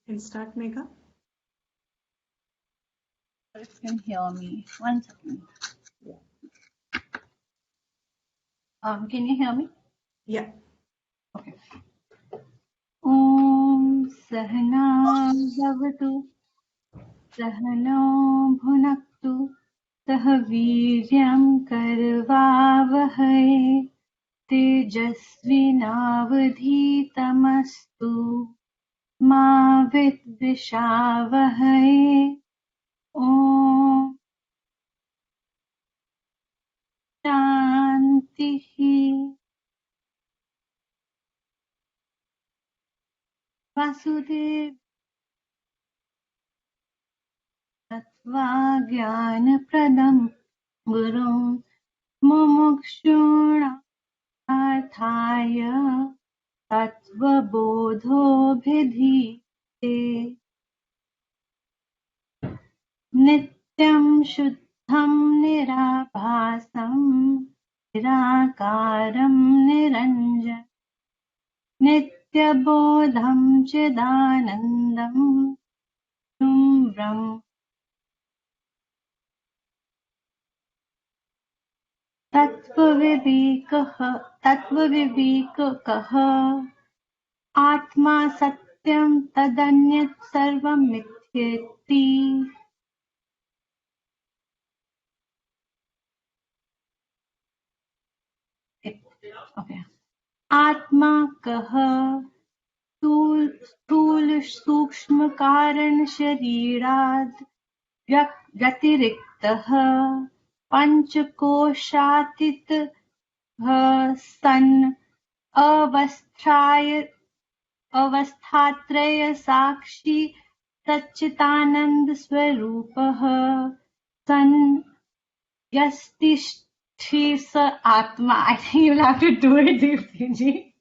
Can start, Megha. You can hear me. 1 second. Yeah. Can you hear me? Yeah. Okay. Om Sahana Bhavatu Sahano Bhunaktu Sah Viryam Karvavahai Tejasvinavadhitamastu Ma Vidvishavahai. Om Shantihi. Vasudev Tattva Pradam Gurum Mumukshunarthaya Tattva Bodhobhidhite Nityam Shuddham Nirabhasam Nirakaram Niranjan Nityabodham Chidanandam Brahma तत्त्वविवेकः आत्मा सत्यं तदन्यत् सर्वं मिथ्येति Okay. आत्मा कः स्थूल सूक्ष्म कारण शरीरात् व्यतिरिक्तः पंचकोशातीतः सन् अवस्थात्रय साक्षी सच्चिदानंद स्वरूपः सन् यस्तिष्ठति स आत्मा. I think you'll have to do it, Deepti.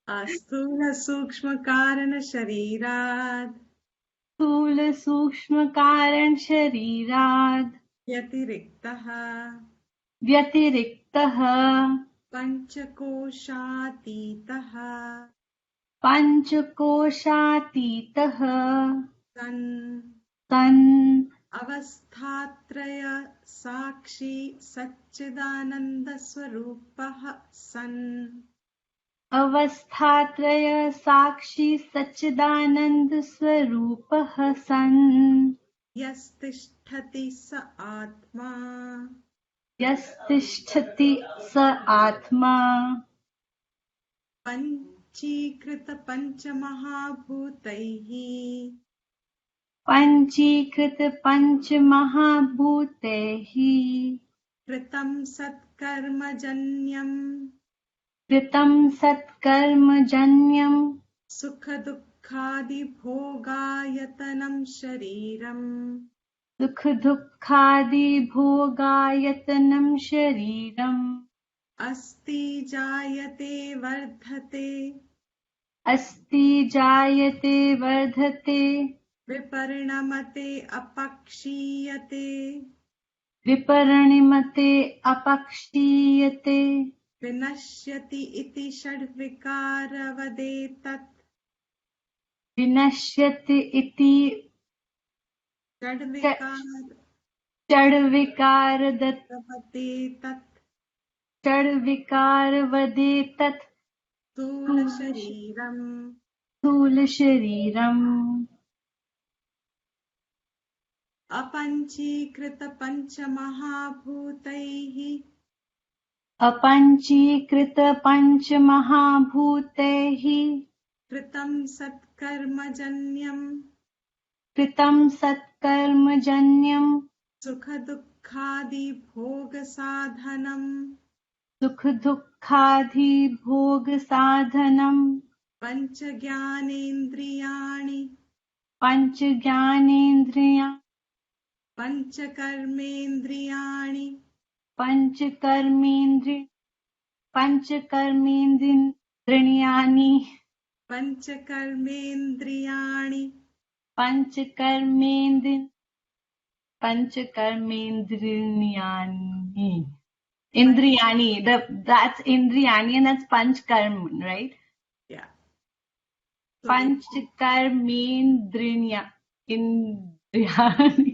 स्थूल सूक्ष्म कारण शरीरात् स्थूल सूक्ष्म कारण शरीरात् व्यतिरिक्तः पंचकोशातीतः सन् अवस्थात्रय साक्षी सच्चिदानंद स्वरूपः सन् अवस्थात्रय साक्षी सच्चिदानंद स्वरूपः सन् यस्तिष्ठति स आत्मा यस्तिष्ठति स आत्मा पंचीकृत पंचमहाभूतैः पंचीकृत पंचमहाभूतैः कृतं सत्कर्मजन्यं सुखदुःखादिभोगायतनं शरीरम् अस्ति जायते वर्धते विपरिणमते अपक्षीयते विनश्यति इति षड्विकारवदेतत् षड्विकारवदेतत् स्थूलशरीरम् अपंचीकृत पंचमहाभूतैः कृतं सत्कर्मजन्यं सुखदुःखादिभोगसाधनं panchkarmendriyani. Indriyani, that's Indriyani and that's Panchkarm, right? Yeah. Panch karmendriya indriyani.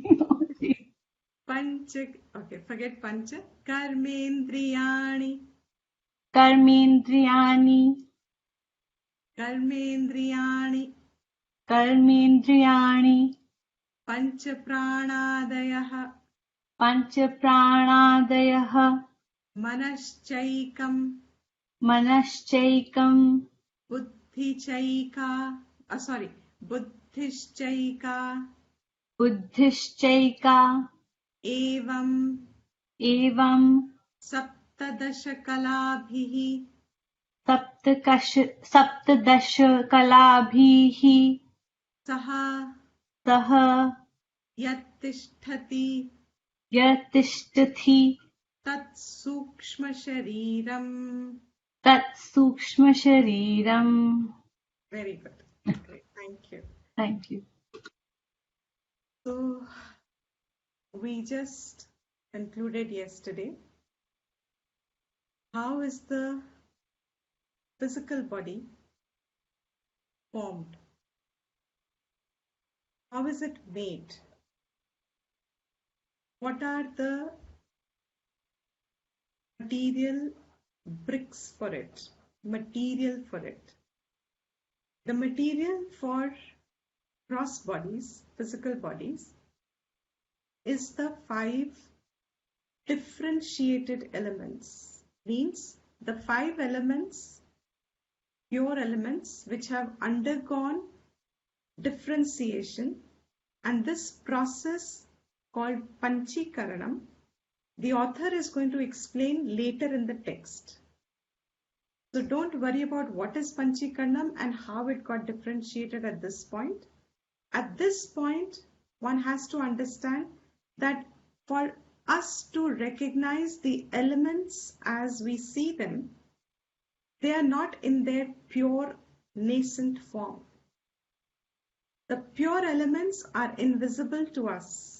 Okay, forget pancha. Karmendriyani. Karmendriyani. Karmendriyani. Karmendriyani. Pancha pranadayah. Panch pranadayah. Manaschaikam. Manaschaikam. Buddhichaika. Buddhishchaika. Buddhishchaika. Evam. Evam. Saptadashakalabhihi. सप्तदश कलाभिः Saha. सह Yattisthati. यतिष्ठति Tat sukshma shariram. तत्सूक्ष्मशरीरम्. Very good. Great. Thank you. Thank you. So, we just concluded yesterday. How is the physical body formed? How is it made? What are the material bricks for it? Material for it. The material for cross bodies, physical bodies, is the 5 differentiated elements. Means the 5 elements, pure elements, which have undergone differentiation, and this process called Panchikaranam, the author is going to explain later in the text. So don't worry about what is Panchikaranam and how it got differentiated at this point. At this point, one has to understand that for us to recognize the elements as we see them, they are not in their pure nascent form. The pure elements are invisible to us.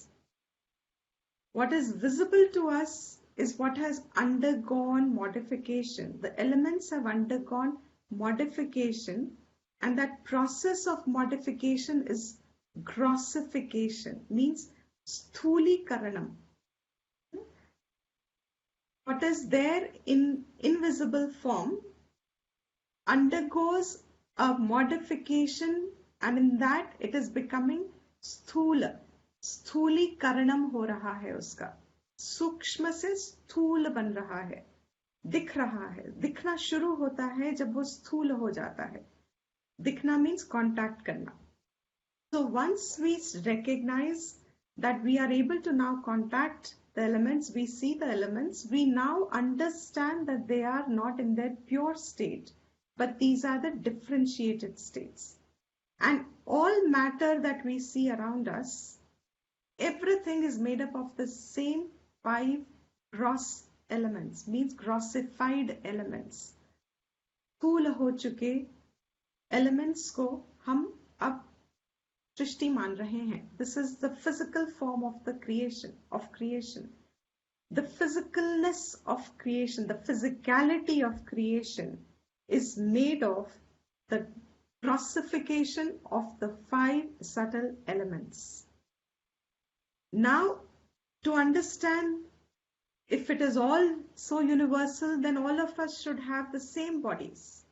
What is visible to us is what has undergone modification. The elements have undergone modification, and that process of modification is grossification, means sthulikaranam. What is there in invisible form undergoes a modification, and in that it is becoming sthula. स्थूलीकरणम हो रहा है उसका, सूक्ष्म से स्थूल बन रहा है, दिख रहा है. दिखना शुरू होता है जब वो स्थूल हो जाता है. दिखना means contact करना. So once we recognize that we are able to now contact the elements, we see the elements, we now understand that they are not in their pure state, but these are the differentiated states. And all matter that we see around us, everything is made up of the same 5 gross elements, means grossified elements. स्थूल हो चुके elements को हम अब सृष्टि मान रहे हैं. This is the physical form of the creation. The physicalness of creation, the physicality of creation is made of the grossification of the 5 subtle elements. Now, to understand if it is all so universal, then all of us should have the same bodies,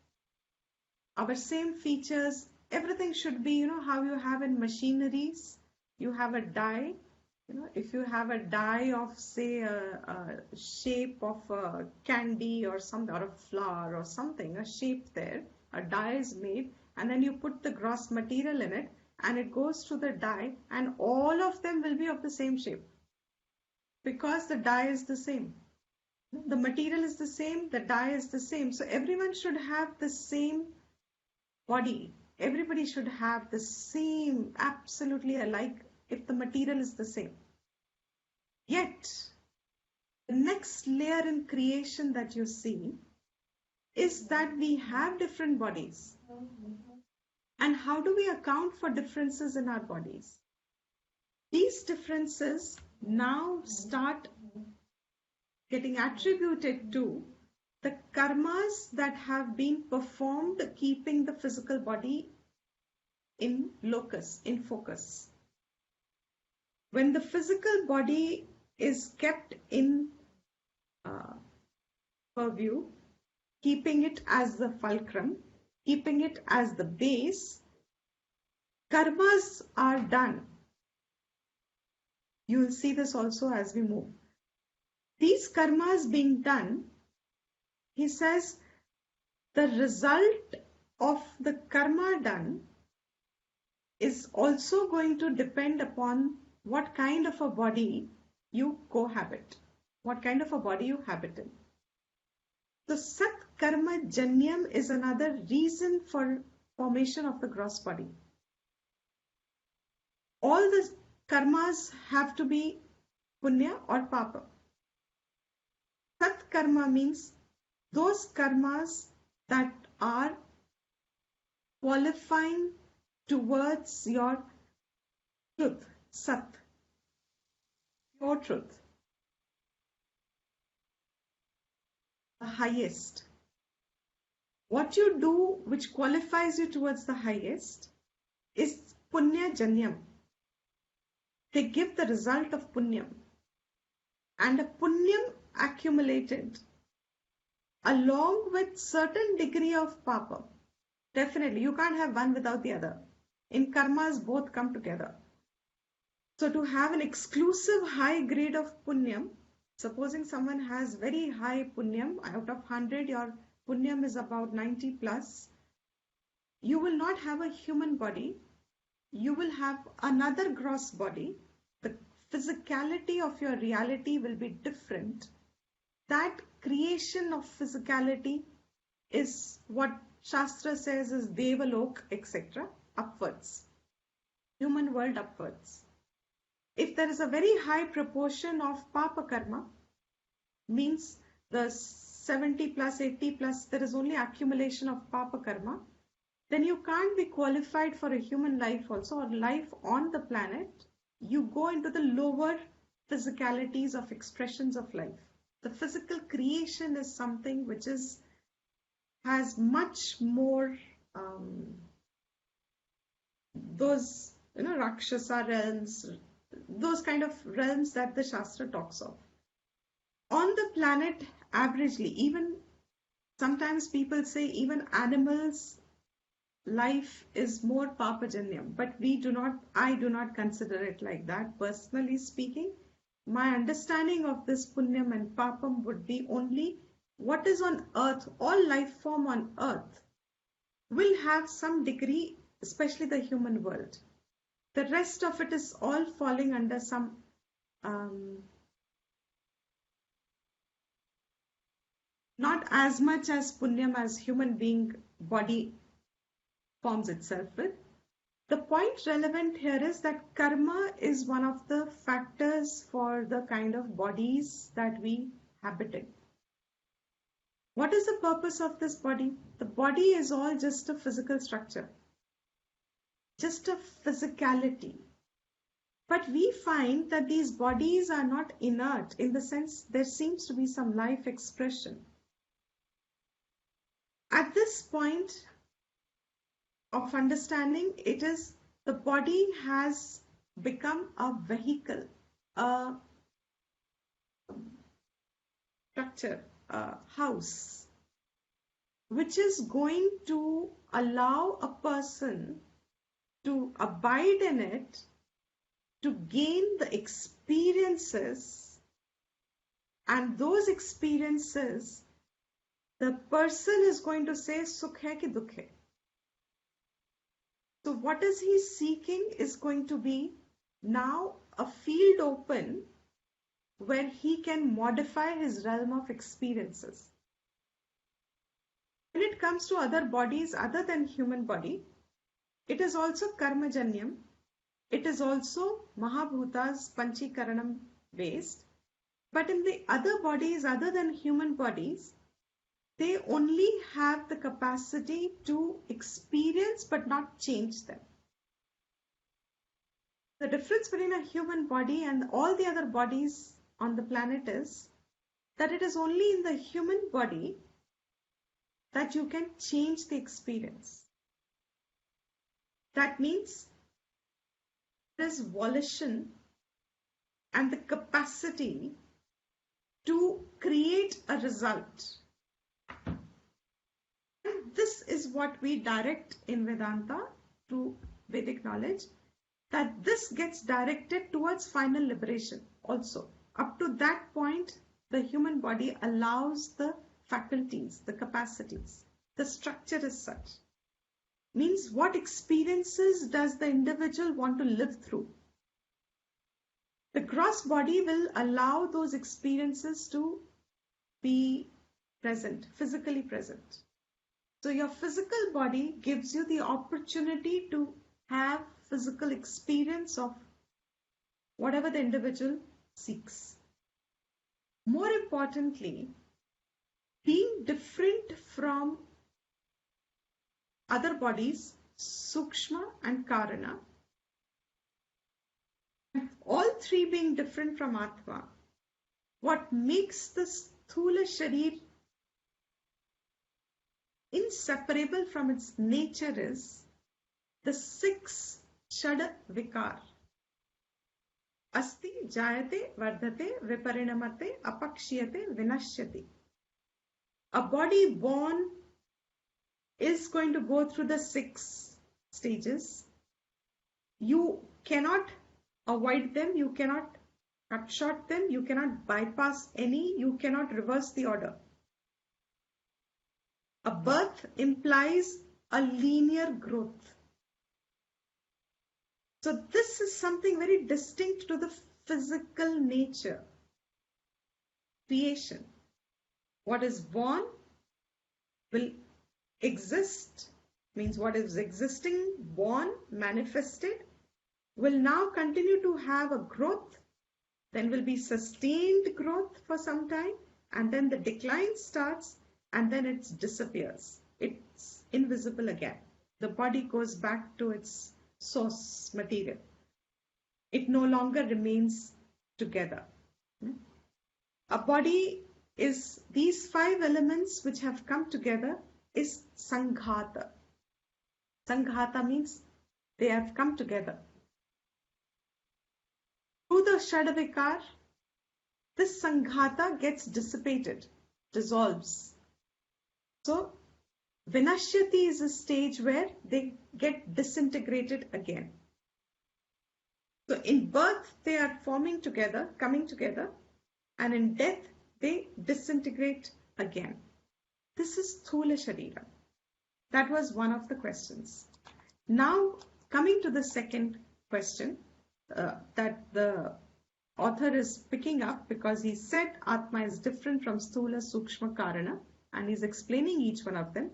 our same features. Everything should be, how you have in machineries, you have a die. If you have a die of, say, a shape of a candy or something, or a flower or something, a shape there, a die is made, and then you put the gross material in it, and it goes to the die, and all of them will be of the same shape because the die is the same. The material is the same, the die is the same. So everyone should have the same body. Everybody should have the same, absolutely alike, if the material is the same. Yet, the next layer in creation that you see is that we have different bodies. And how do we account for differences in our bodies? These differences now start getting attributed to the karmas that have been performed keeping the physical body in locus, in focus. When the physical body is kept in purview, keeping it as the fulcrum, keeping it as the base, karmas are done. You will see this also as we move. These karmas being done, he says, the result of the karma done is also going to depend upon what kind of a body you cohabit, what kind of a body you habit in. So Sat Karma Janyam is another reason for formation of the gross body. All the karmas have to be punya or papa. Sat karma means those karmas that are qualifying towards your truth, sat, pure truth, the highest. What you do which qualifies you towards the highest is punya janyam. They give the result of punyam. And a punyam accumulated along with certain degree of papa. Definitely, you can't have one without the other. In karmas, both come together. So to have an exclusive high grade of punyam, supposing someone has very high punyam, out of 100, your punyam is about 90 plus, you will not have a human body. You will have another gross body. The physicality of your reality will be different. That creation of physicality is what Shastra says is Devalok, etc., upwards. Human world upwards. If there is a very high proportion of Papa Karma, means the 70 plus, 80 plus, there is only accumulation of Papa Karma, then you can't be qualified for a human life also, or life on the planet. You go into the lower physicalities of expressions of life. The physical creation is something which has much more those Rakshasa realms, those kind of realms that the Shastra talks of. On the planet, averagely, even sometimes people say even animals' life is more papajanyam, but I do not consider it like that. Personally speaking, my understanding of this punyam and papam would be only what is on earth. All life form on earth will have some degree, especially the human world. The rest of it is all falling under some not as much as punyam as human being body forms itself with. The point relevant here is that karma is one of the factors for the kind of bodies that we habit in. What is the purpose of this body? The body is all just a physical structure, just a physicality. But we find that these bodies are not inert, in the sense there seems to be some life expression. At this point of understanding, it is the body has become a vehicle, a structure, a house, which is going to allow a person to abide in it, to gain the experiences, and those experiences, the person is going to say sukh hai ki dukh hai. So what is he seeking is going to be now a field open where he can modify his realm of experiences. When it comes to other bodies other than human body, it is also karmajanyam. It is also Mahabhutas Panchikaranam based. But in the other bodies other than human bodies, they only have the capacity to experience but not change them. The difference between a human body and all the other bodies on the planet is that it is only in the human body that you can change the experience. That means there is volition and the capacity to create a result. And this is what we direct in Vedanta to Vedic knowledge, that this gets directed towards final liberation also. Up to that point, the human body allows the faculties, the capacities. The structure is such. Means what experiences does the individual want to live through? The gross body will allow those experiences to be present, physically present. So your physical body gives you the opportunity to have physical experience of whatever the individual seeks. More importantly, being different from other bodies, Sukshma and Karana, all three being different from Atma, what makes the Sthula Sharir inseparable from its nature is the 6 Shad Vikar. Asti, Jayate, Vardhate, Viparinamate, Apakshiyate, Vinashyati. A body born is going to go through the 6 stages. You cannot avoid them, you cannot cut short them, you cannot bypass any, you cannot reverse the order. A birth implies a linear growth. So this is something very distinct to the physical nature. Creation. What is born will exist, means what is existing, born, manifested, will now continue to have a growth, then will be sustained growth for some time, and then the decline starts, and then it disappears. It's invisible again. The body goes back to its source material. It no longer remains together. A body is these 5 elements which have come together is Sanghata. Sanghata means they have come together. Through the Shadavikar, this Sanghata gets dissipated, dissolves. So, Vinashyati is a stage where they get disintegrated again. So, in birth, they are forming together, coming together, and in death, they disintegrate again. This is Sthula Sharira. That was one of the questions. Now, coming to the second question that the author is picking up, because he said Atma is different from Sthula, Sukshma, Karana, and he's explaining each one of them.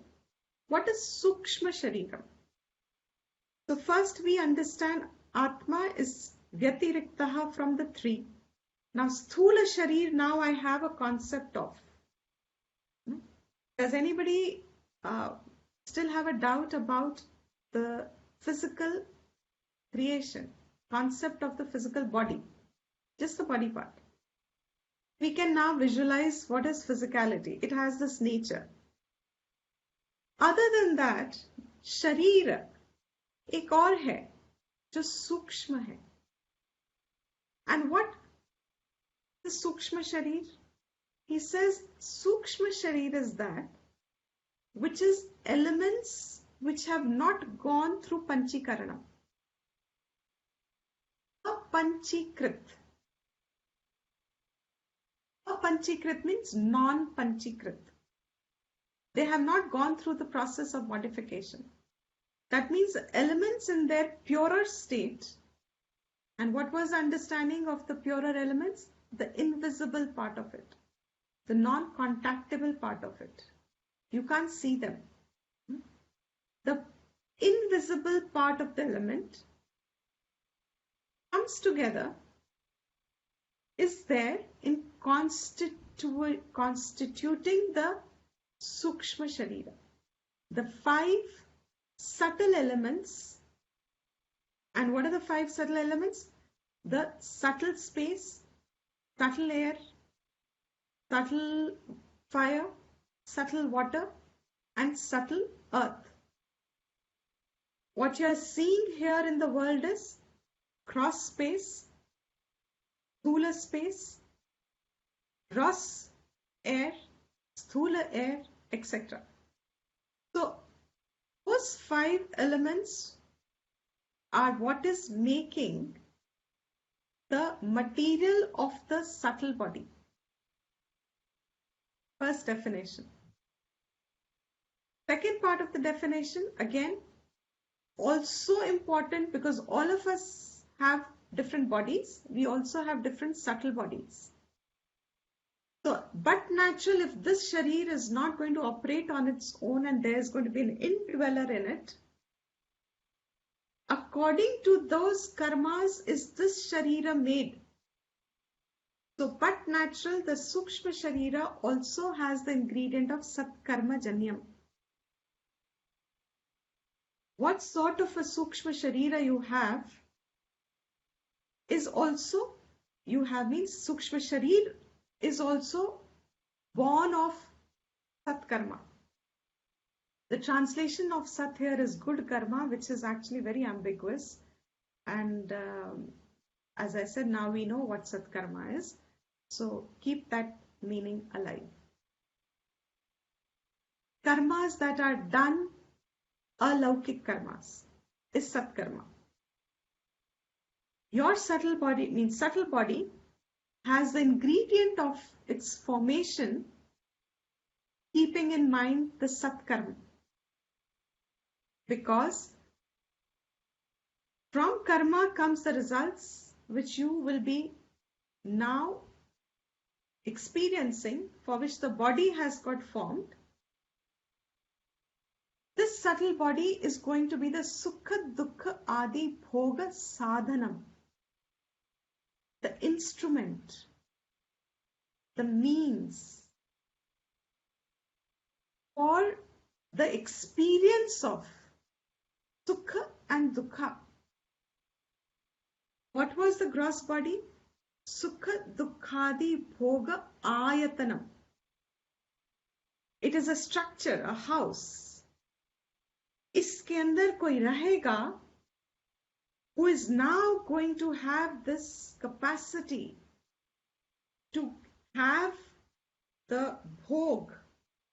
What is Sukshma Sharira? So first we understand Atma is Vyatiriktaha from the 3. Now Sthula Sharir, now I have a concept of. Does anybody still have a doubt about the physical creation, concept of the physical body? Just the body part. We can now visualize what is physicality. It has this nature. Other than that, शरीर एक और है जो सूक्ष्म है. And what is सूक्ष्म शरीर? He says सूक्ष्म शरीर is that which is elements which have not gone through panchikaranam. Apanchikrit. Apanchikrit means non-panchikrit. They have not gone through the process of modification. That means elements in their purer state. And what was the understanding of the purer elements? The invisible part of it. The non-contactable part of it. You can't see them. The invisible part of the element comes together, is there in constituting the Sukshma Sharira. The 5 subtle elements. And what are the 5 subtle elements? The subtle space, subtle air, subtle fire, subtle water, and subtle earth. What you are seeing here in the world is cross space, sthula space, gross air, sthula air, etc. So those 5 elements are what is making the material of the subtle body. First definition. Second part of the definition, again, also important because all of us have different bodies. We also have different subtle bodies. So, but natural, if this sharir is not going to operate on its own and there is going to be an indweller in it, according to those karmas is this sharira made. So, but natural, the sukshma sharira also has the ingredient of sat karma janyam. What sort of a sukshma sharira you have is also, you have means sukshma sharir is also born of sat karma. The translation of sat here is good karma, which is actually very ambiguous. And as I said, now we know what sat karma is. So keep that meaning alive. Karmas that are done, alaukik karmas, is sat karma. Your subtle body, means subtle body, has the ingredient of its formation keeping in mind the sat karma. Because from karma comes the results which you will be now experiencing, for which the body has got formed. This subtle body is going to be the sukha dukkha adi bhoga sadhanam, the instrument, the means for the experience of sukha and dukkha. What was the gross body? Sukha dukkhadi bhoga ayatanam. It is a structure, a house. इसके अंदर कोई रहेगा who is now going to have this capacity to have the bhog.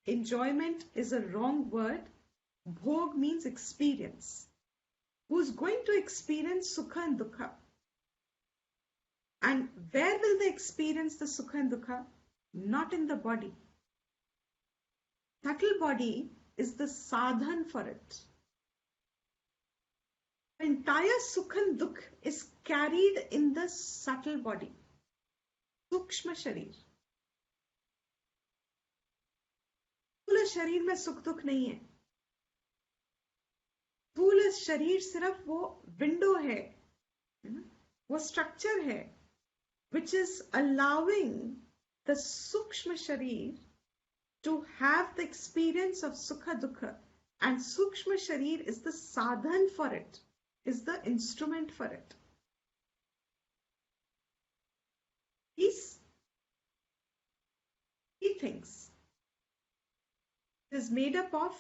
Enjoyment is a wrong word. Bhog means experience. Who is going to experience sukha and dukkha? And where will they experience the sukha and dukkha? Not in the body. Subtle body is the sadhan for it. The entire sukha and dukh is carried in the subtle body. Sukshma sharir. स्थूल शरीर में सुख दुख नहीं है. स्थूल शरीर सिर्फ वो विंडो है, वो स्ट्रक्चर है, which is allowing the sukshma sharir to have the experience of sukha dukkha, and sukshma sharir is the sadhan for it, is the instrument for it. These three things is made up of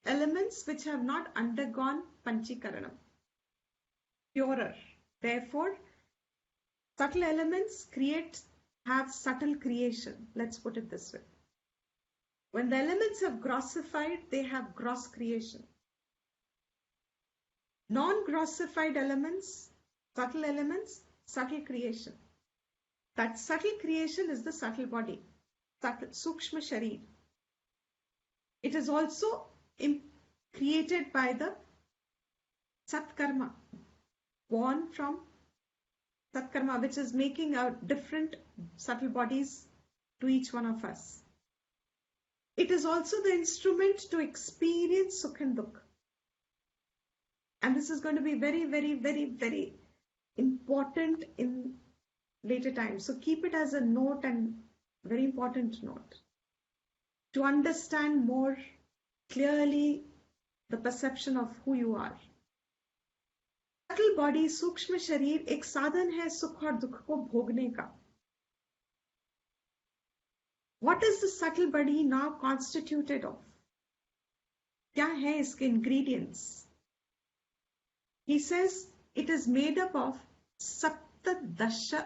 elements which have not undergone panchikaranam, purer. Therefore, subtle elements have subtle creation. Let's put it this way. When the elements have grossified, they have gross creation. Non-grossified elements, subtle creation. That subtle creation is the subtle body, sukshma sharir. It is also created by the sat karma, born from sat karma, which is making out different subtle bodies to each one of us. It is also the instrument to experience sukh and dukh. And this is going to be very, very, very, very important in later times. So keep it as a note, and very important note, to understand more clearly the perception of who you are. Subtle body, सूक्ष्म शरीर एक साधन है सुख और दुख को भोगने का. What is the subtle body now constituted of? क्या है इसके ingredients? He says it is made up of saptadasha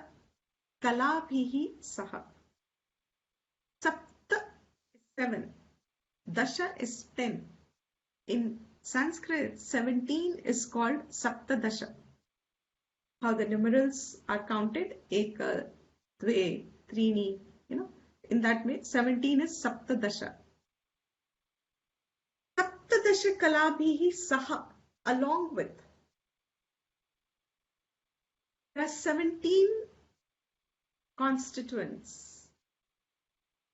kalabhihi saha. Sapta is 7. Dasha is 10. In Sanskrit, 17 is called saptadasha. How the numerals are counted, eka, dve, trini, in that way, 17 is saptadasha. Saptadasha kalabhihi saha, along with. There are 17 constituents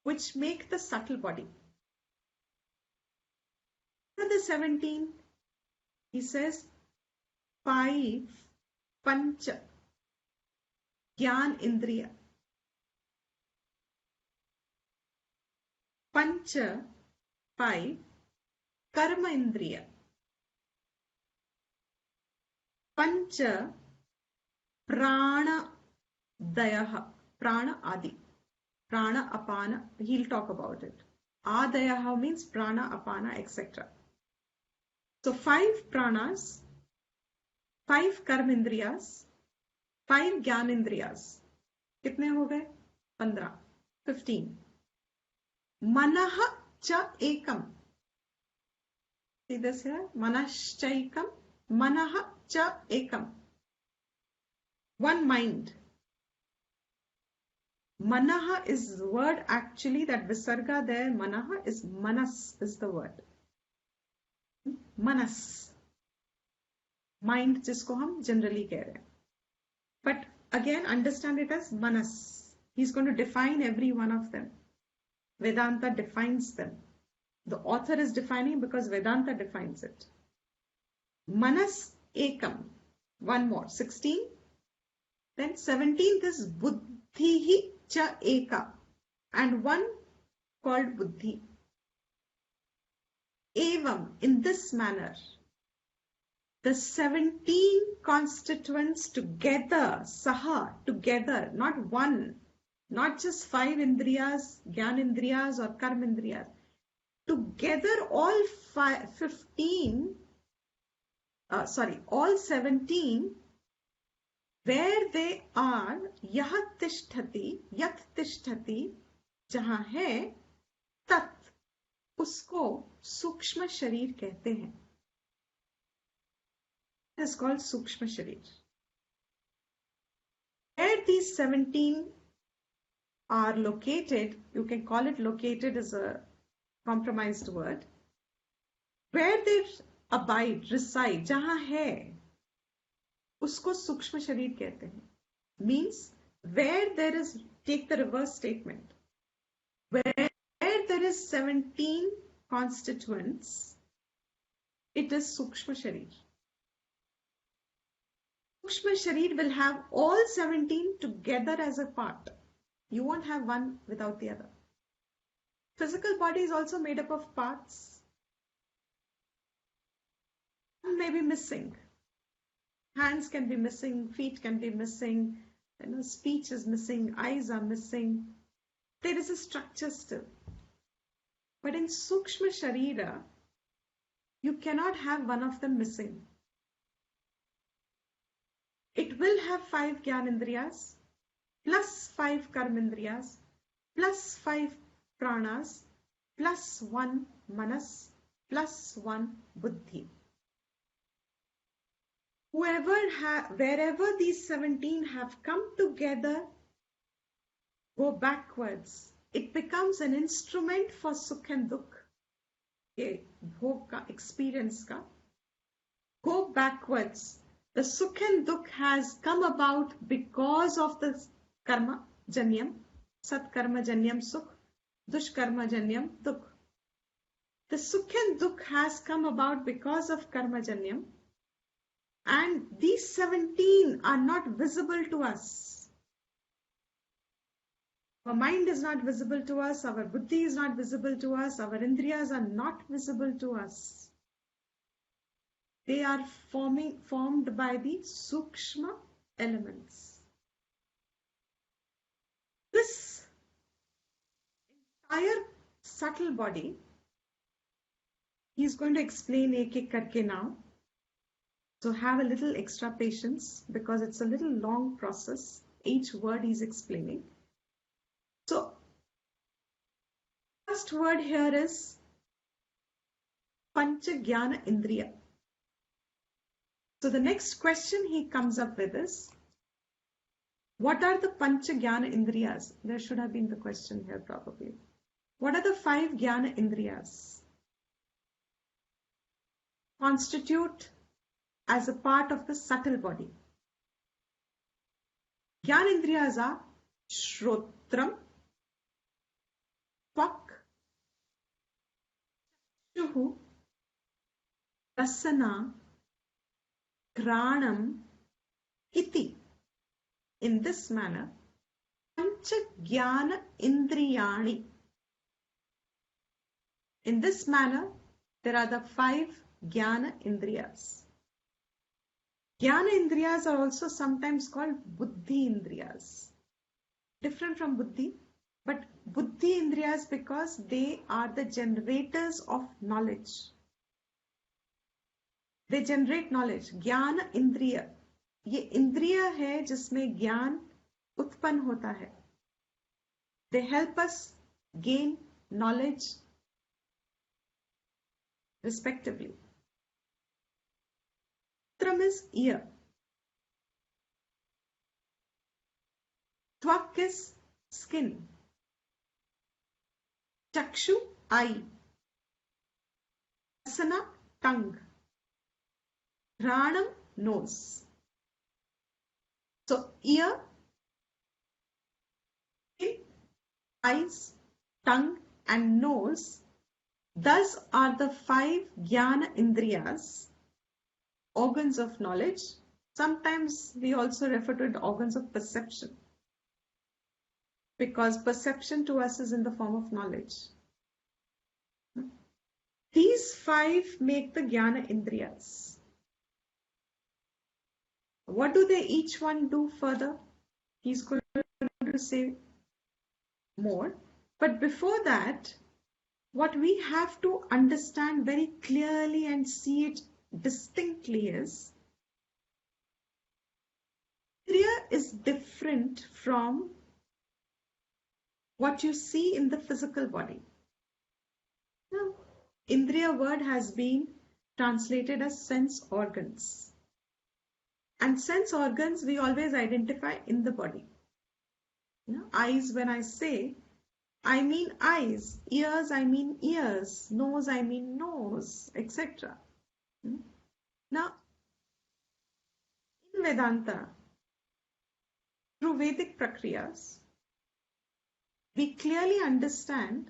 which make the subtle body. What are the 17? He says 5 pancha Gyan Indriya. Pancha 5 Karma Indriya. Pancha Prana Dayaha. Prana Adi. Prana Apana. He'll talk about it. Adayaha means Prana, Apana, etc. So 5 pranas, 5 karmindriyas, 5 ज्ञानेन्द्रियास. कितने हो गए? 15, 15. मनः च एकम. See this here? मनश्चैकम, मनः च एकम. One mind. Manah is the word actually, that visarga there, manah is manas is the word. Manas. Mind जिसको हम generally कह रहे हैं. But again, understand it as manas. He's going to define every one of them. Vedanta defines them. The author is defining because Vedanta defines it. Manas ekam. One more. 16. Then 17th is buddhihi cha eka. And one called buddhi. Evam, in this manner, the 17 constituents together, saha, together, not one, not just 5 indriyas, gyan indriyas or karm indriyas. Together all 17, where they are, yah tishtati, yat tishtati, jahan hai, tat, usko sukshma sharir कहते हैं. It is called sukshma sharir. Where these 17 are located, you can call it located as a compromised word. Where they abide, reside, jahan hai, usko sukshma sharir कहते हैं. Means where there is, take the reverse statement. Where there is 17 constituents, it is sukshma sharir. Sukshma sharir will have all 17 together as a part. You won't have one without the other. Physical body is also made up of parts. One may be missing. Hands can be missing, feet can be missing, speech is missing, eyes are missing. There is a structure still. But in Sukshma Sharira, you cannot have one of them missing. It will have 5 Gyanendriyas, plus 5 Karmendriyas, plus 5 Pranas, plus 1 Manas, plus 1 Buddhi. Wherever these 17 have come together, go backwards. It becomes an instrument for Sukh and Dukh, bhog ka, experience ka. Go backwards. The Sukh and Dukh has come about because of the karma janyam, sat karma janyam Sukh, dush karma janyam Dukh. The Sukh and Dukh has come about because of karma janyam. And these 17 are not visible to us. Our mind is not visible to us, our buddhi is not visible to us, our indriyas are not visible to us. They are formed by the sukshma elements. This entire subtle body, he is going to explain ek ek karke now. So have a little extra patience because it's a little long process. Each word he's explaining. So first word here is Pancha Jnana Indriya. So the next question he comes up with is, what are the Pancha Jnana Indriyas? There should have been the question here probably. What are the 5 Jnana Indriyas? Constitute as a part of the subtle body. Jnana Indriyas are Shrotram, Tvak, Chuhu, Rasana, Granam, Iti. In this manner, Pancha Jnana Indriyani. In this manner, there are the 5 Jnana Indriyas. Jnana Indriyas are also sometimes called Buddhi Indriyas. Different from Buddhi, but Buddhi Indriyas because they are the generators of knowledge. They generate knowledge. Jnana Indriya. ये इंद्रिय है जिसमें ज्ञान उत्पन्न होता है. They help us gain knowledge respectively. Tram is ear. Tvak is skin. Chakshu, eye. Rasana, tongue. Granam, nose. So ear, skin, eyes, tongue and nose, thus are the 5 Jnana Indriyas, organs of knowledge. Sometimes we also refer to it organs of perception, because perception to us is in the form of knowledge. These 5 make the Jnana Indriyas. What do they each one do further? He's going to say more. But before that, what we have to understand very clearly and see it distinctly is, Indriya is different from what you see in the physical body. Now, Indriya word has been translated as sense organs. And sense organs we always identify in the body. Eyes, when I say, I mean eyes. Ears, I mean ears. Nose, I mean nose, etc. Now, in Vedanta, through Vedic prakriyas, we clearly understand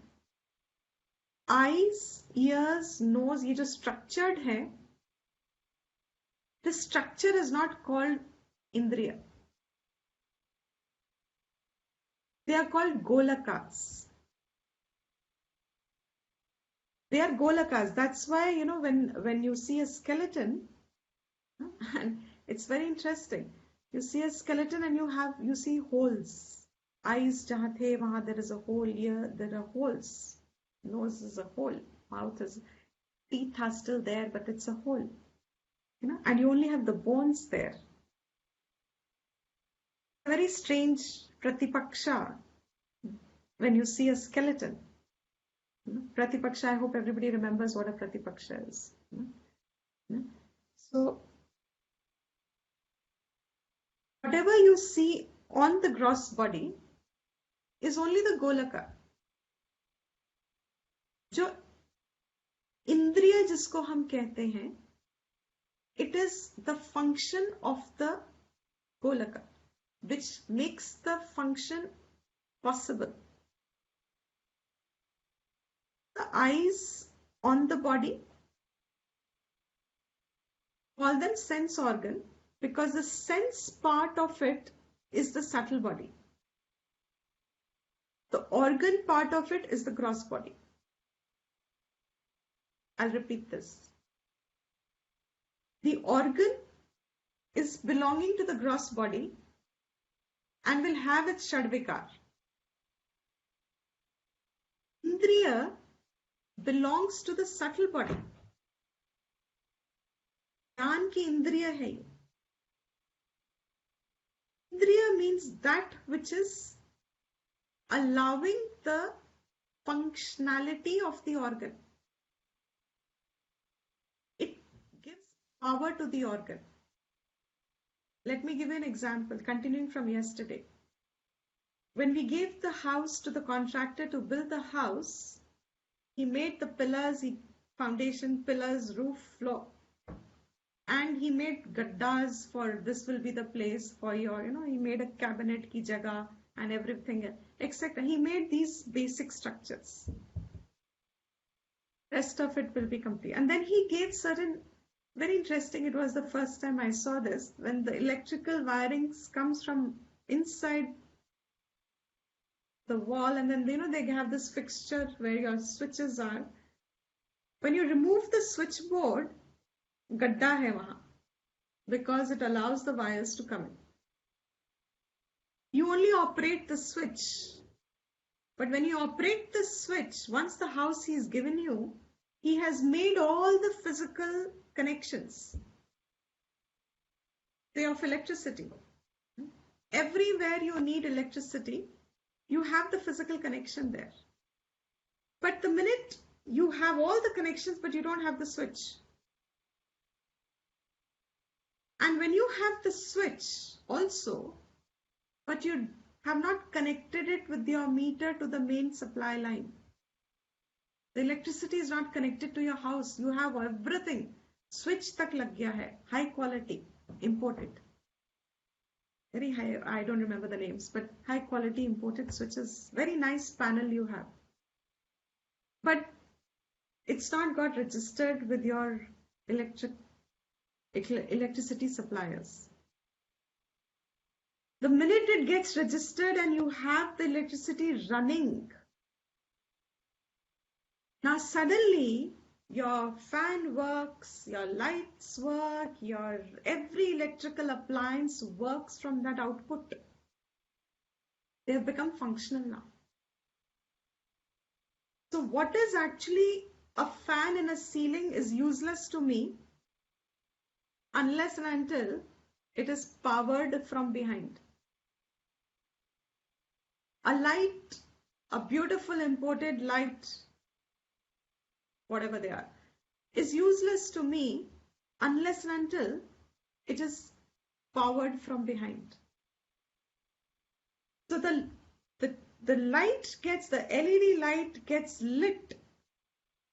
eyes, ears, nose, ये जो structured है, this structure is not called Indriya. They are called Golakas. They are Golakas. That's why, when you see a skeleton, and it's very interesting. You see a skeleton and you see holes. Eyes jahan the, wahan there is a hole. Ear, there are holes. Nose is a hole. Mouth is, teeth are still there, but it's a hole. And you only have the bones there. Very strange pratipaksha when you see a skeleton. Pratipaksha, I hope everybody remembers what a pratipaksha is. So, whatever you see on the gross body is only the golaka. जो इंद्रिय जिसको हम कहते हैं, it is the function of the golaka, which makes the function possible. The eyes on the body, call them sense organ, because the sense part of it is the subtle body. The organ part of it is the gross body. I'll repeat this. The organ is belonging to the gross body and will have its Shadvikar. Indriya belongs to the subtle body. ज्ञान की इंद्रिय है ये. Indriya means that which is allowing the functionality of the organ. It gives power to the organ. Let me give you an example, continuing from yesterday. When we gave the house to the contractor to build the house, he made the pillars, foundation, pillars, roof, floor. And he made gaddas for this will be the place for your, he made a cabinet ki jaga and everything, etc. He made these basic structures. Rest of it will be complete. And then he gave certain, very interesting, it was the first time I saw this, when the electrical wirings comes from inside the wall, and then they have this fixture where your switches are. When you remove the switchboard, gadda hai wahan, because it allows the wires to come in. You only operate the switch, but when you operate the switch, once the house he's given you, he has made all the physical connections, say, of electricity. Everywhere you need electricity, you have the physical connection there. But the minute you have all the connections, but you don't have the switch. And when you have the switch also, but you have not connected it with your meter to the main supply line, the electricity is not connected to your house. You have everything. Switch tak lag gaya hai. High quality, imported. Very high, I don't remember the names, but high quality imported switches. Very nice panel you have. But it's not got registered with your electricity suppliers. The minute it gets registered and you have the electricity running, now suddenly your fan works, your lights work, your every electrical appliance works from that output. They have become functional now. So what is actually a fan in a ceiling is useless to me unless and until it is powered from behind. A light, a beautiful imported light, whatever they are, is useless to me unless and until it is powered from behind. So the light gets, the LED light gets lit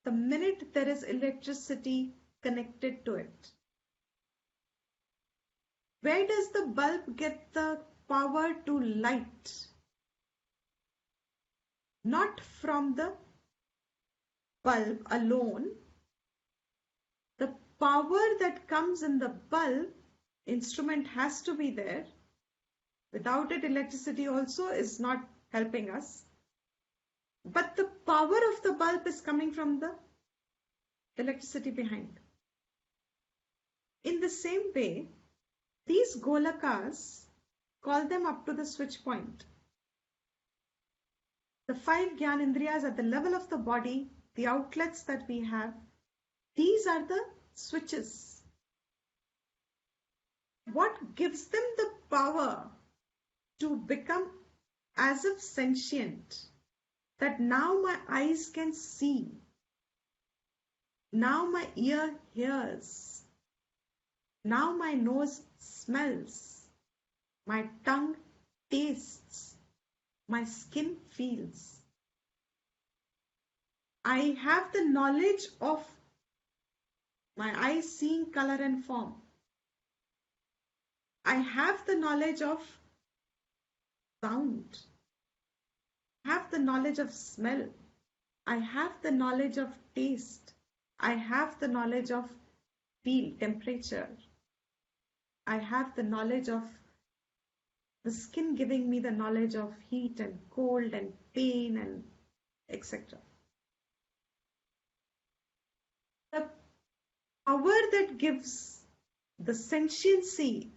the minute there is electricity connected to it. Where does the bulb get the power to light? Not from the bulb alone. The power that comes in the bulb, instrument has to be there. Without it, electricity also is not helping us. But the power of the bulb is coming from the electricity behind. In the same way, these golakas, call them up to the switch point. The 5 Gyanendriyas at the level of the body, the outlets that we have, these are the switches. What gives them the power to become as if sentient, that now my eyes can see, now my ear hears, now my nose smells, my tongue tastes, my skin feels. I have the knowledge of my eyes seeing color and form. I have the knowledge of sound. I have the knowledge of smell. I have the knowledge of taste. I have the knowledge of feel, temperature. I have the knowledge of the skin giving me the knowledge of heat and cold and pain and etc. The power that gives the sentiency,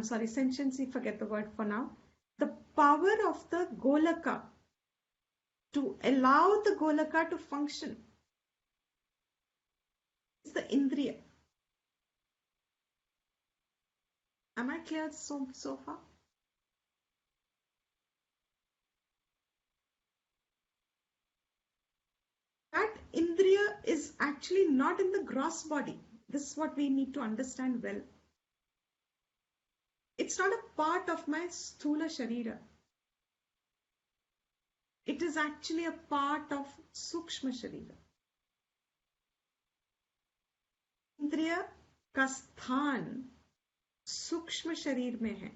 sentiency, forget the word for now. The power of the golaka to allow the golaka to function is the indriya. Am I clear so far? That Indriya is actually not in the gross body. This is what we need to understand well. It's not a part of my Sthula Sharira. It is actually a part of Sukshma Sharira. इंद्रिय का स्थान सूक्ष्म शरीर में है.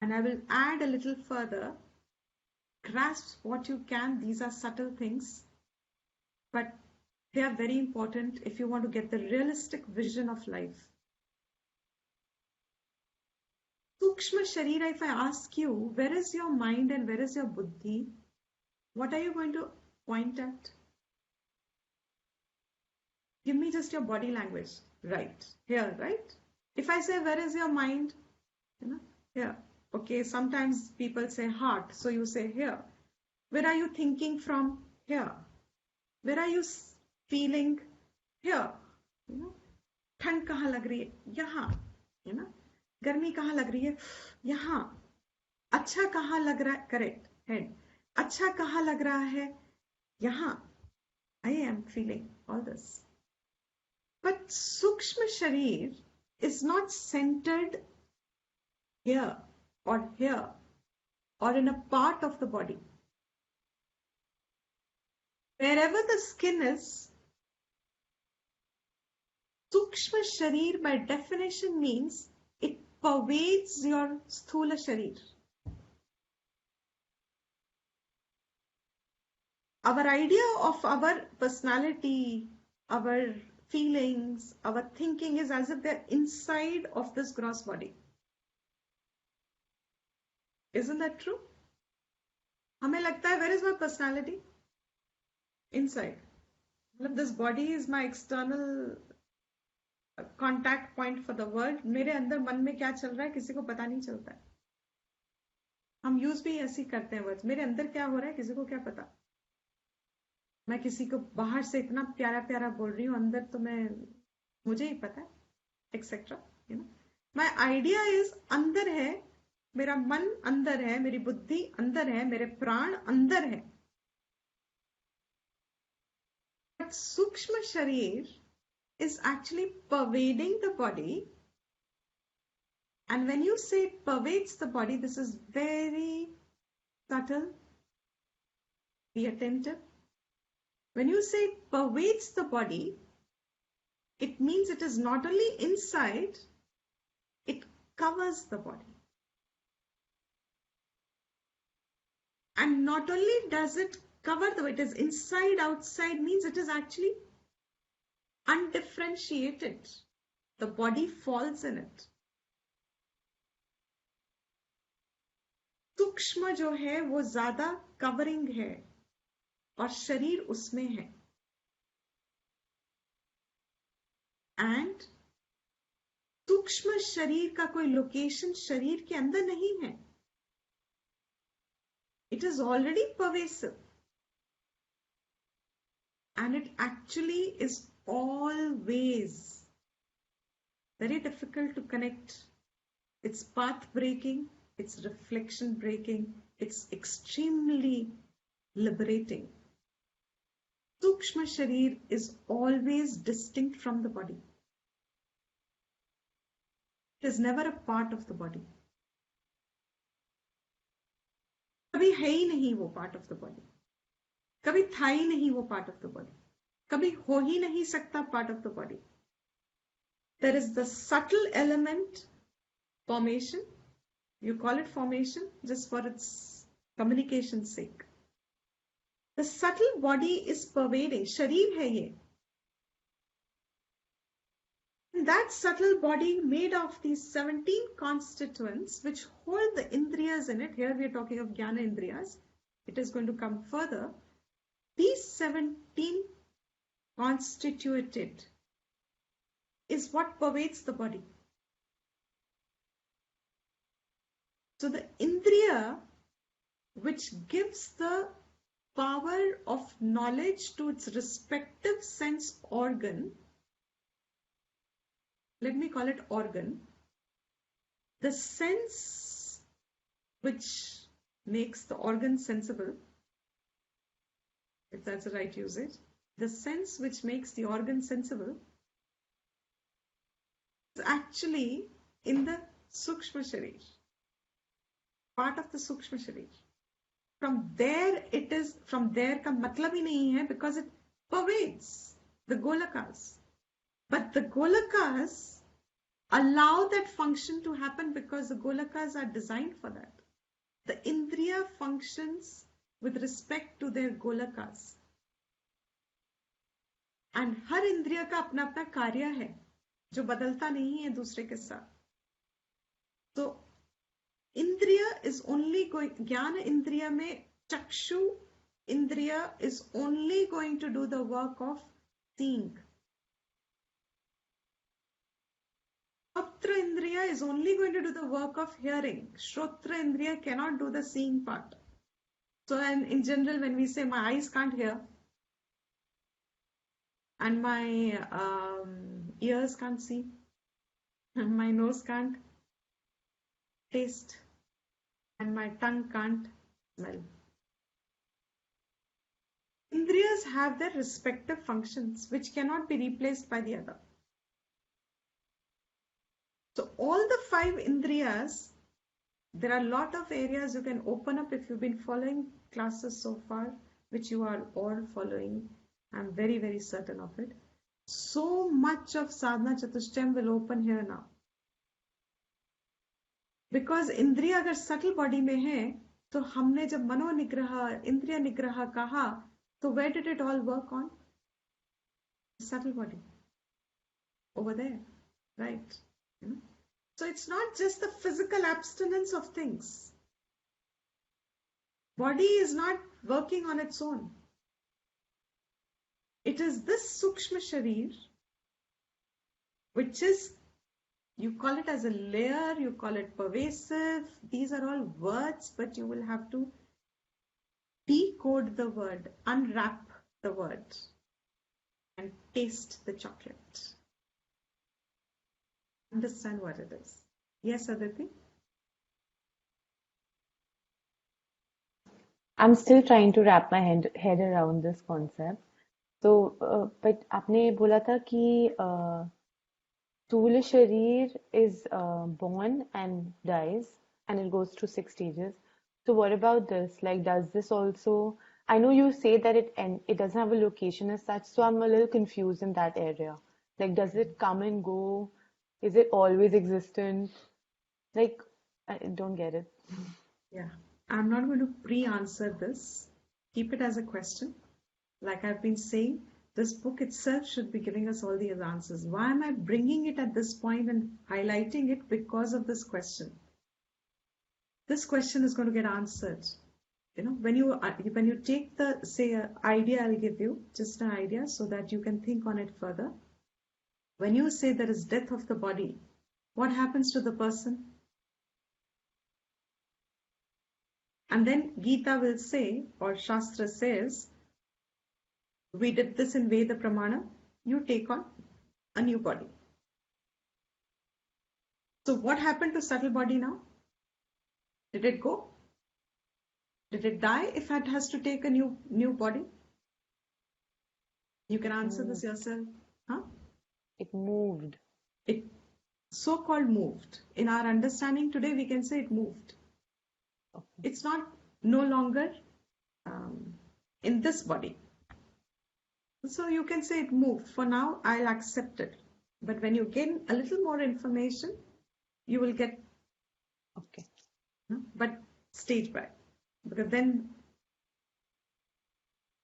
And I will add a little further. Grasp what you can. These are subtle things, but they are very important if you want to get the realistic vision of life. Sukshma Sharira, if I ask you, where is your mind and where is your buddhi? What are you going to point at? Give me just your body language. Right. Here, right? If I say, where is your mind? Here. Okay, sometimes people say heart, so you say here. Where are you thinking from? Here. Where are you feeling? Here. ठंड कहाँ लग रही है? यहाँ. गर्मी कहाँ लग रही है? यहाँ. अच्छा कहाँ लग रहा है? Correct. Head. अच्छा कहाँ लग रहा है? यहाँ. I am feeling all this. But Sukshma Sharir is not centered here or here or in a part of the body. Wherever the skin is, Sukshma Sharir by definition means it pervades your Sthula Sharir. Our idea of our personality, our feelings, our thinking is as if they're inside of this gross body. Isn't that true? हमें लगता है, where is my personality? Inside. This body is my external contact point for the world. मेरे अंदर मन में क्या चल रहा है किसी को पता नहीं चलता है. हम यूज भी ऐसे करते हैं वर्ड्स. मेरे अंदर क्या हो रहा है किसी को क्या पता. मैं किसी को बाहर से इतना प्यारा प्यारा बोल रही हूँ, अंदर तो मुझे ही पता है, एक्सेट्रा. माय आइडिया इज अंदर है, मेरा मन अंदर है, मेरी बुद्धि अंदर है, मेरे प्राण अंदर है. बट सूक्ष्म शरीर is actually pervading the body. And when you say it pervades the body, this is very subtle. Be attentive. When you say it pervades the body, it means it is not only inside, it covers the body. And not only does it cover the body, it is inside, outside, means it is actually undifferentiated. The body falls in it. सूक्ष्म जो है वो ज्यादा covering है और शरीर उसमें है. एंड सूक्ष्म शरीर का कोई लोकेशन शरीर के अंदर नहीं है. It is already pervasive. And it actually is always very difficult to connect. It's path breaking, it's reflection breaking, it's extremely liberating. Sukshma Sharir is always distinct from the body. It is never a part of the body. कभी है ही नहीं वो part of the body. कभी था ही नहीं वो part of the body. कभी हो ही नहीं सकता part of the body. There is the subtle element, formation. You call it formation just for its communication's sake. The subtle body is pervading. शरीर है ये. And that subtle body made of these 17 constituents which hold the indriyas in it. Here we are talking of jnana indriyas. It is going to come further. These 17 constituted is what pervades the body. So the indriya which gives the power of knowledge to its respective sense organ let me call it organ, the sense which makes the organ sensible, if that's the right usage, the sense which makes the organ sensible is actually in the Sukshma Sharir, part of the Sukshma Sharir. From there it is, from there का मतलब ही नहीं है, because it pervades the Golakas. But the Golakas allow that function to happen because the Golakas are designed for that. The Indriya functions with respect to their Golakas. And हर इंद्रिय का अपना अपना कार्य है जो बदलता नहीं है दूसरे के साथ. तो इंद्रिय is only going, ज्ञान इंद्रिय में चक्षु इंद्रिय is only going to do the work of seeing. Shrotra Indriya is only going to do the work of hearing. Shrotra Indriya cannot do the seeing part. So in general, when we say my eyes can't hear and my ears can't see and my nose can't taste and my tongue can't smell. Indriyas have their respective functions which cannot be replaced by the other. So all the 5 Indriyas, there are a lot of areas you can open up if you've been following classes so far, which you are all following. I'm very, very certain of it. So much of Sadhana Chatushtaym will open here now. Because Indriya अगर subtle body में है, तो हमने जब मनो निग्रह, इंद्रिय निग्रह कहा, तो where did it all work on? Subtle body. Over there, right? So it's not just the physical abstinence of things. Body is not working on its own. It is this Sukshma Sharir, which is, you call it as a layer, you call it pervasive. These are all words, but you will have to decode the word, unwrap the word, and taste the chocolate. Understand what it is. Yes, Aditi? I'm still trying to wrap my head around this concept. So, but आपने बोला था कि स्थूल शरीर is born and dies and it goes through 6 stages. So what about this? Like, does this also? I know you say that it doesn't have a location as such, so I'm a little confused in that area. Like, does it come and go? Is it always existent? Like, I don't get it. Yeah, I'm not going to pre-answer this. Keep it as a question. Like I've been saying, this book itself should be giving us all these answers. Why am I bringing it at this point and highlighting it? Because of this question. This question is going to get answered. You know, when you take the, say, idea I'll give you, just an idea so that you can think on it further. When you say there is death of the body, what happens to the person? And then Gita will say, or Shastra says, we did this in Veda Pramana, you take on a new body. So what happened to subtle body now? Did it go? Did it die if it has to take a new body? You can answer this yourself. Huh? It moved. It so-called moved. In our understanding today, we can say it moved. Okay. It's not no longer in this body. So you can say it moved. For now, I'll accept it. But when you gain a little more information, you will get, Okay. but stage by. Because then,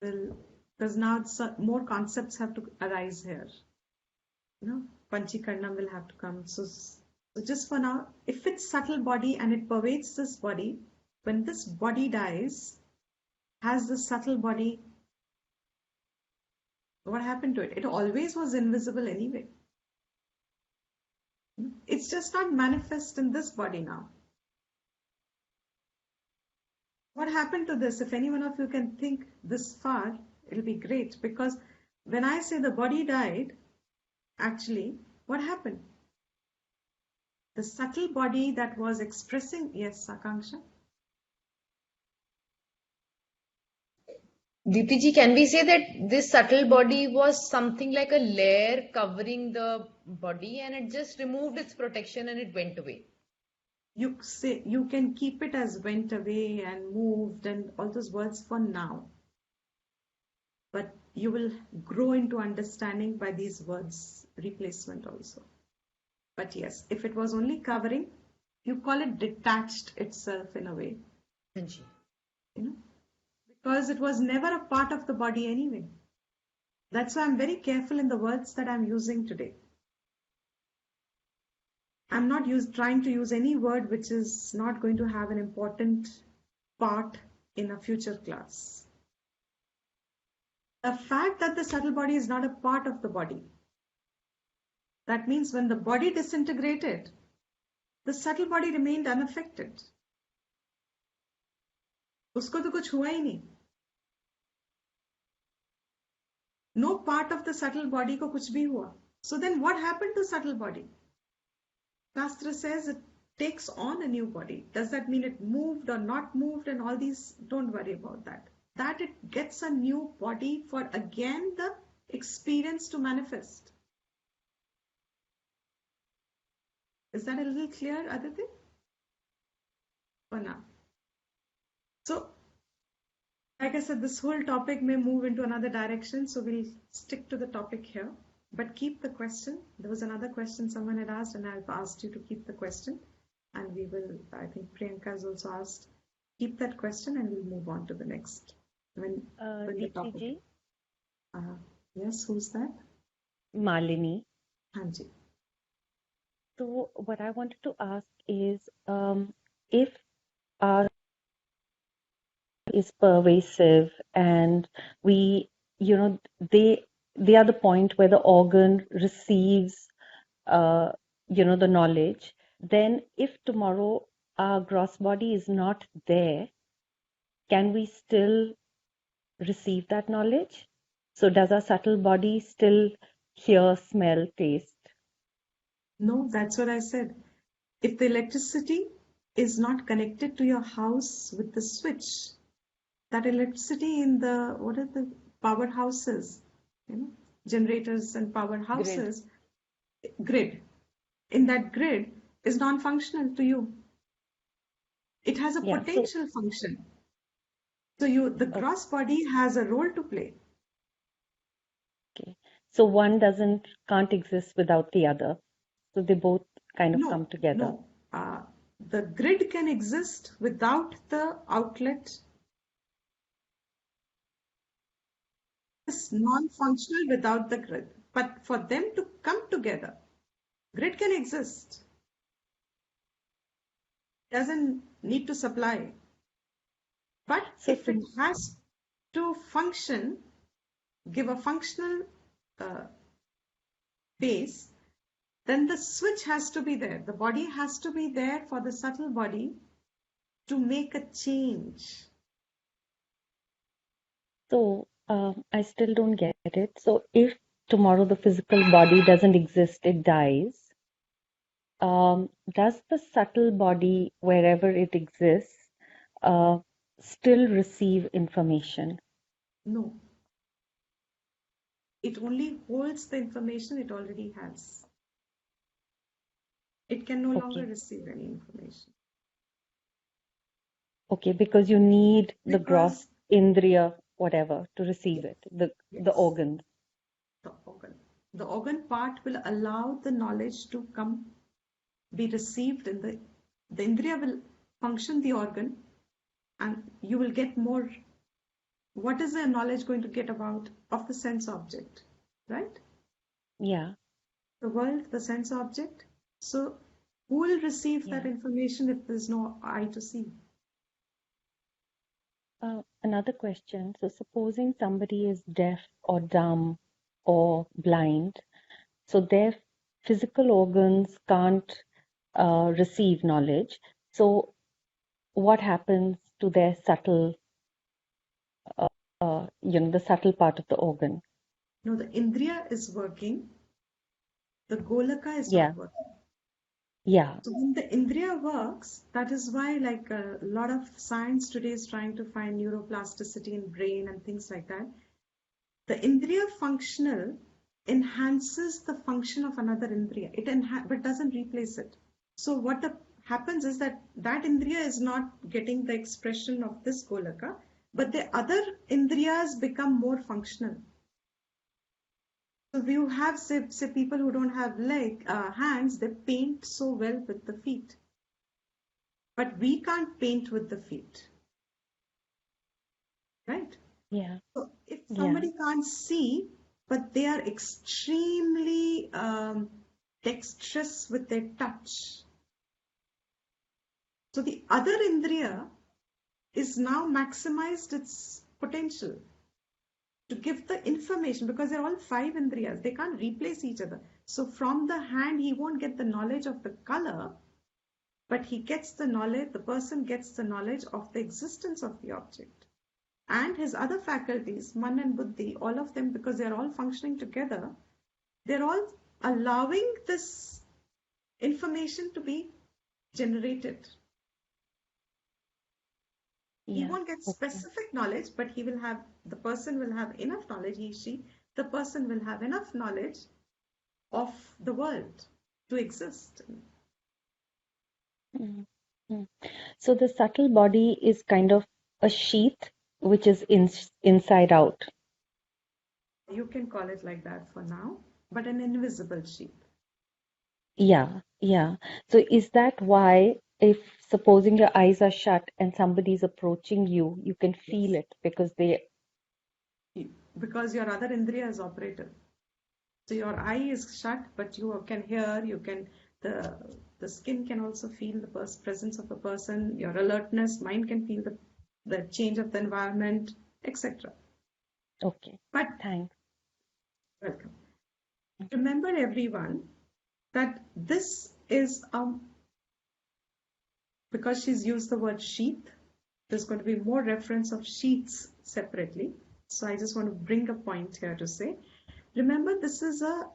because now more concepts have to arise here. You know, Panchikarnam will have to come. So just for now, if it's subtle body and it pervades this body, when this body dies, has the subtle body, what happened to it? It always was invisible anyway. It's just not manifest in this body now. What happened to this? If any one of you can think this far, it'll be great. Because when I say the body died, actually, what happened? The subtle body that was expressing, yes, Akanksha? Diti ji, can we say that this subtle body was something like a layer covering the body and it just removed its protection and it went away? You say you can keep it as went away and moved and all those words for now. But you will grow into understanding by these words replacement also. But yes, if it was only covering, you call it detached itself in a way, Hanji. you know, because it was never a part of the body anyway. That's why I'm very careful in the words that I'm using today. I'm not trying to use any word which is not going to have an important part in a future class. The fact that the subtle body is not a part of the body, that means when the body disintegrated, the subtle body remained unaffected. उसको तो कुछ हुआ ही नहीं. No part of the subtle body को कुछ भी हुआ. So then what happened to subtle body? Shastra says it takes on a new body. Does that mean it moved or not moved and all these? Don't worry about that. That it gets a new body for again the experience to manifest. Is that a little clear, Aditi? For now. So, like I said, this whole topic may move into another direction, so we'll stick to the topic here. But keep the question. There was another question someone had asked, and I've asked you to keep the question. And we will, I think Priyanka has also asked, keep that question and we'll move on to the next. When the Deepti topic. ji, Yes, who's that? Malini. Hanji. So what I wanted to ask is, if our is pervasive and we, they are the point where the organ receives, the knowledge, then if tomorrow our gross body is not there, can we still receive that knowledge? So does our subtle body still hear, smell, taste? No, that's what I said. If the electricity is not connected to your house with the switch, that electricity in the, what are the powerhouses, generators and powerhouses, grid. In that grid is non-functional to you. It has a Yeah, potential function. So the gross body has a role to play. Okay. So one can't exist without the other. So they both kind of come together. No. The grid can exist without the outlet. It's non-functional without the grid. But for them to come together, grid can exist. Doesn't need to supply. But So if it has to function, give a functional base, then the switch has to be there. The body has to be there for the subtle body to make a change. So I still don't get it. So if tomorrow the physical body doesn't exist, it dies, does the subtle body, wherever it exists, still receive information? No. It only holds the information it already has. It can no longer receive any information. Okay, because you need the gross indriya, whatever, to receive it, the organ. The organ part will allow the knowledge to be received in the indriya will function the organ and you will get more. What is the knowledge going to get about of the sense object, right? Yeah. The world, the sense object. So who will receive that information if there's no eye to see? Another question. So supposing somebody is deaf or dumb or blind, so their physical organs can't receive knowledge. So what happens to their subtle, the subtle part of the organ? No, the indriya is working. The golaka is not working. Yeah. So when the Indriya works, that is why like a lot of science today is trying to find neuroplasticity in brain and things like that. The Indriya functional enhances the function of another Indriya. But doesn't replace it. So what happens is that Indriya is not getting the expression of this Golaka, but the other Indriyas become more functional. So you have say people who don't have hands, they paint so well with the feet. But we can't paint with the feet, right? Yeah. So if Yeah. somebody can't see, but they are extremely dexterous with their touch. So the other Indriya is now maximized its potential to give the information, because they're all 5 Indriyas. They can't replace each other. So from the hand, he won't get the knowledge of the color, but he gets the knowledge, the person gets the knowledge of the existence of the object. And his other faculties, man and buddhi, all of them, because they're all functioning together, they're all allowing this information to be generated. He Yeah. won't get Okay. specific knowledge, but the person will have enough knowledge, the person will have enough knowledge of the world to exist. Mm. Mm. So the subtle body is kind of a sheath which is inside out. You can call it like that for now, but an invisible sheep. Yeah. Yeah. So is that why if supposing your eyes are shut and somebody is approaching you, you can feel Yes. it because they, Because your other Indriya is operative. So your eye is shut, but you can hear, the skin can also feel the presence of a person, your alertness, mind can feel the change of the environment, etc. okay. But Thanks. welcome. Remember everyone that this is because she's used the word sheath, there's going to be more reference of sheaths separately. So I just want to bring a point here to say, remember this is a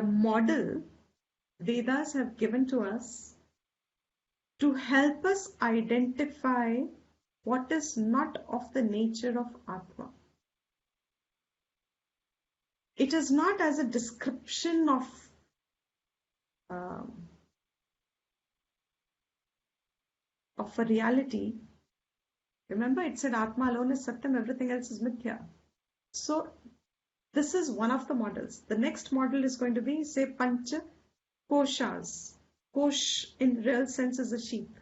model Vedas have given to us to help us identify what is not of the nature of Atma. It is not as a description um, of a reality. Remember, it said Atma alone is Satyam, everything else is Mithya. So this is one of the models. The next model is going to be, say, Pancha Koshas. Kosh in real sense is a sheep.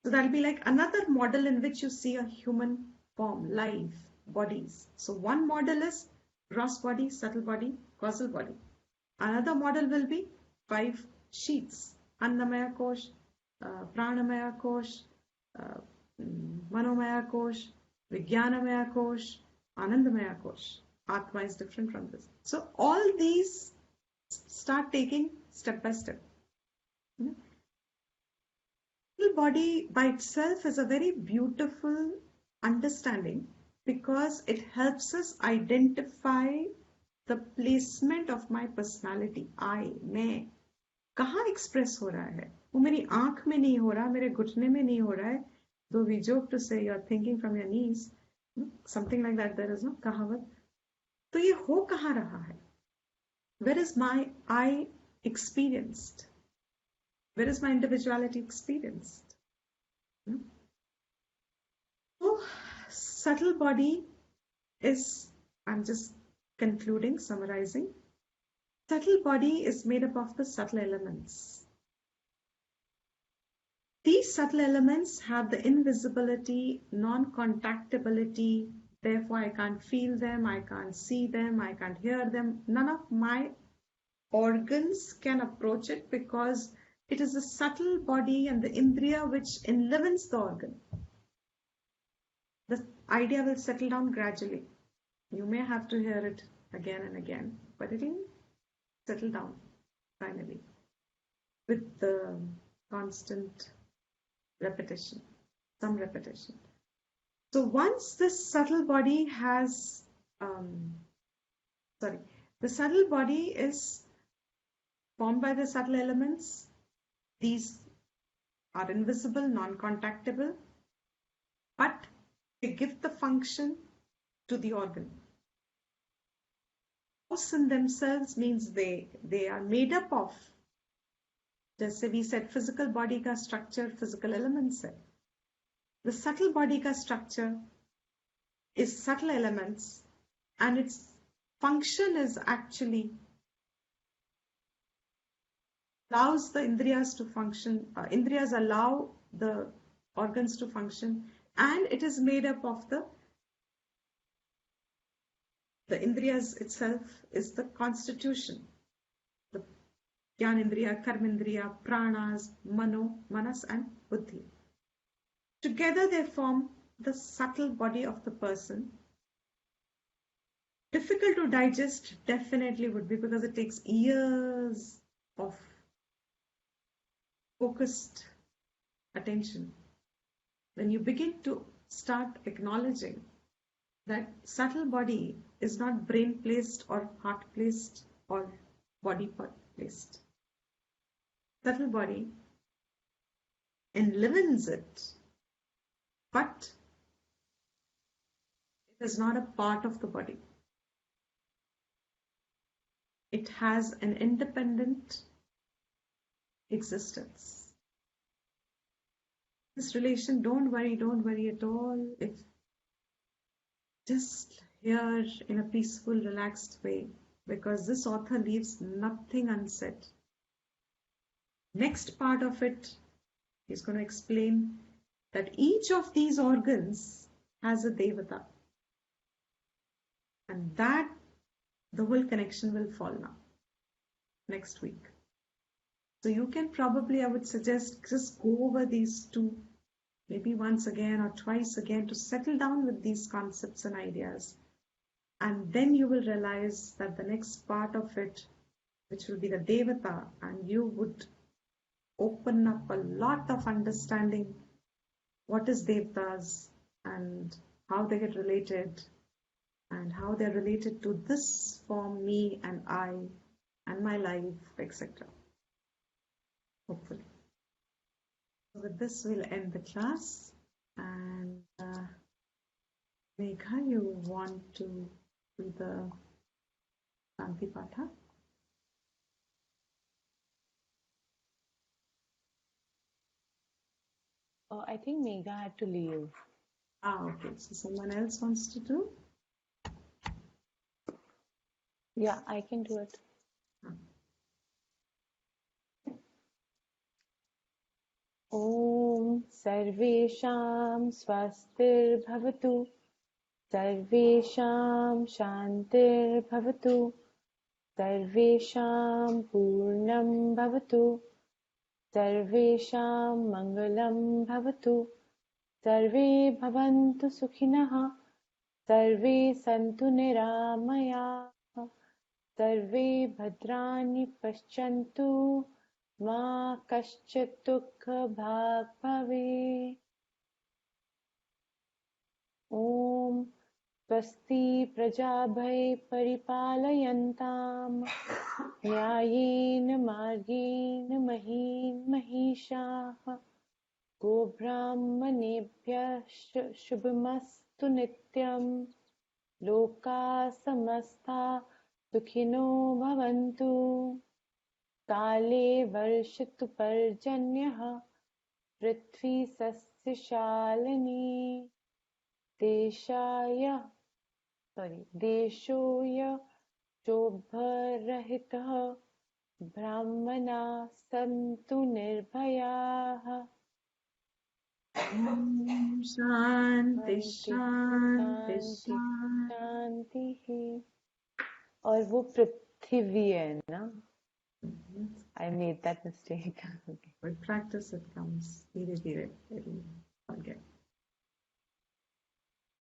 So that'll be like another model in which you see a human form, live bodies. So one model is gross body, subtle body, causal body. Another model will be 5 sheets: Annamaya Kosh, Pranamaya Kosh, uh, Manomaya Kosh, Vijnanamaya Kosh, Anandamaya Kosh. Atma is different from this. So all these start taking step by step. Body by itself is a very beautiful understanding because it helps us identify the placement of my personality. मैं कहाँ express हो रहा है? वो मेरी आंख में नहीं हो रहा, मेरे घुटने में नहीं हो रहा है. Though we joke to say you're thinking from your knees, something like that. There is no कहावत. तो ये हो कहाँ रहा है? Where is my I experienced? Where is my individuality experienced? So, subtle body is, I'm just concluding, summarizing. Subtle body is made up of the subtle elements. These subtle elements have the invisibility, non-contactability, therefore I can't feel them, I can't see them, I can't hear them. None of my organs can approach it because it is the subtle body and the indriya which enlivens the organ. The idea will settle down gradually. You may have to hear it again and again, but it will settle down finally with the constant repetition, some repetition. So once this subtle body has, The subtle body is formed by the subtle elements. These are invisible, non-contactable, but they give the function to the organ. House in themselves means they are made up of, जैसे we said, physical body का structure, physical elements है. The subtle body का structure is subtle elements, and its function is actually allows the indriyas to function. Indriyas allow the organs to function, and it is made up of the indriyas itself is the constitution. The Jnanendriya, Karmendriya, Pranas, Manas, and Buddhi. Together they form the subtle body of the person. Difficult to digest definitely would be, because it takes years of focused attention. When you begin to start acknowledging that subtle body is not brain placed or heart placed or body part placed. Subtle body enlivens it, but it is not a part of the body. It has an independent existence. This relation, don't worry at all. If just here in a peaceful, relaxed way, because this author leaves nothing unsaid. Next part of it, he's going to explain that each of these organs has a devata, and that the whole connection will fall now, next week. So you can probably, I would suggest, just go over these two, maybe once again or twice again, to settle down with these concepts and ideas. And then you will realize that the next part of it, which will be the devata, and you would open up a lot of understanding what is devatas and how they get related and how they're related to this form, me and I and my life, etc. Hopefully. So with this, we'll end the class. And Megha, you want to do the Shanti Patha? I think Megha had to leave. Okay. So someone else wants to do? Yeah, I can do it. ॐ सर्वेषां स्वस्तिर्भवतु सर्वेषां शान्तिर्भवतु सर्वेषां पूर्णं भवतु सर्वेषां मङ्गलं भवतु सर्वे भवन्तु सुखिनः सर्वे सन्तु निरामयाः सर्वे भद्राणि पश्यन्तु मा कश्चित् दुःखभाग् भवेत् ॐ स्वस्ति प्रजाभय परिपालयन्तां न्यायेन मार्गेण महीन् महिषाः गोब्राह्मणेभ्यः शुभमस्तु नित्यं लोकाः समस्ताः सुखिनो भवन्तु काले वर्षतु पर्जन्यः पृथ्वी सस्यशालिनी देशोय क्षोभरहितः ब्राह्मणाः सन्तु निर्भयाः शांति शांति शांति और वो पृथ्वी है ना I made that mistake. Okay. With practice it comes. धीरे धीरे